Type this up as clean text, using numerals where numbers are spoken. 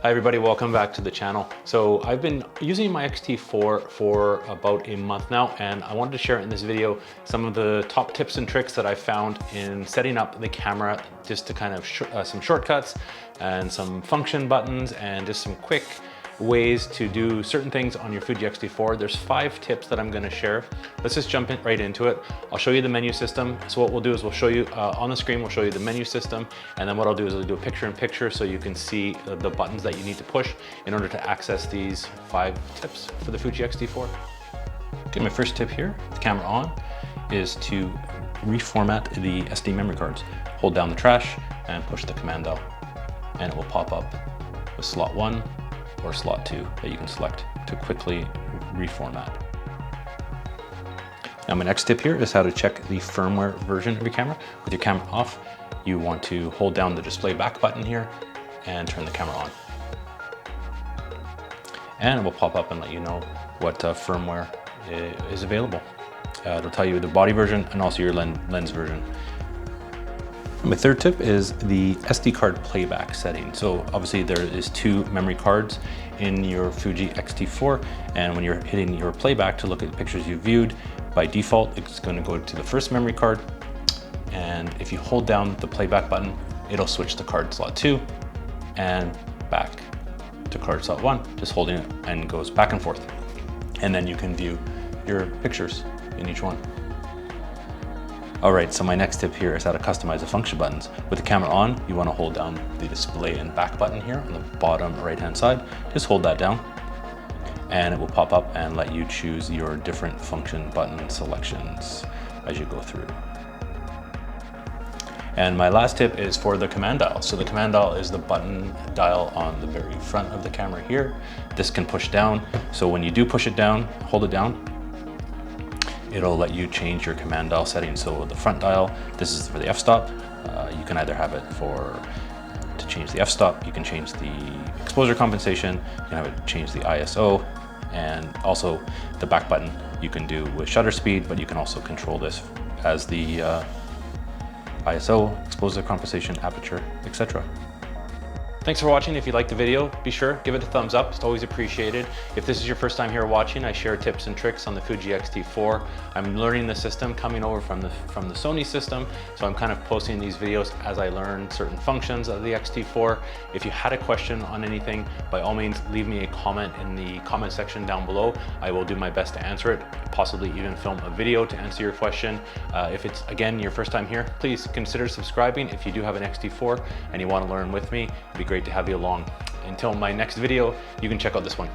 Hi everybody, welcome back to the channel. So I've been using my X-T4 for about a month now, and I wanted to share in this video some of the top tips and tricks that I found in setting up the camera, just to kind of some shortcuts and some function buttons and just some quick ways to do certain things on your Fuji X-T4. There's 5 tips that I'm going to share. Let's just jump right into it. I'll show you the menu system. So what we'll do is we'll show you on the screen, we'll show you the menu system, and then what I'll do is I'll do a picture-in-picture so you can see the buttons that you need to push in order to access these 5 tips for the Fuji X-T4. Okay, my first tip here, the camera on, is to reformat the SD memory cards. Hold down the trash and push the command dial, and it will pop up with slot 1 or slot 2 that you can select to quickly reformat. Now my next tip here is how to check the firmware version of your camera. With your camera off, you want to hold down the display back button here and turn the camera on. And it will pop up and let you know what firmware is available. It'll tell you the body version and also your lens version. My third tip is the SD card playback setting. So obviously there is 2 memory cards in your Fuji X-T4, and when you're hitting your playback to look at the pictures you viewed, by default it's going to go to the first memory card, and if you hold down the playback button, it'll switch to card slot 2 and back to card slot 1, just holding it, and goes back and forth. And then you can view your pictures in each one. All right, so my next tip here is how to customize the function buttons. With the camera on, you want to hold down the display and back button here on the bottom right-hand side. Just hold that down, and it will pop up and let you choose your different function button selections as you go through. And my last tip is for the command dial. So the command dial is the button dial on the very front of the camera here. This can push down. So when you do push it down, hold it down, it'll let you change your command dial settings. So the front dial, this is for the f-stop. You can either have it to change the f-stop, you can change the exposure compensation, you can have it change the ISO, and also the back button you can do with shutter speed, but you can also control this as the ISO, exposure compensation, aperture, etc. Thanks for watching. If you liked the video, be sure, give it a thumbs up. It's always appreciated. If this is your first time here watching, I share tips and tricks on the Fuji X-T4. I'm learning the system, coming over from the Sony system, so I'm kind of posting these videos as I learn certain functions of the X-T4. If you had a question on anything, by all means, leave me a comment in the comment section down below. I will do my best to answer it, possibly even film a video to answer your question. If it's, again, your first time here, please consider subscribing. If you do have an X-T4 and you want to learn with me, it'd be great to have you along. Until my next video, you can check out this one.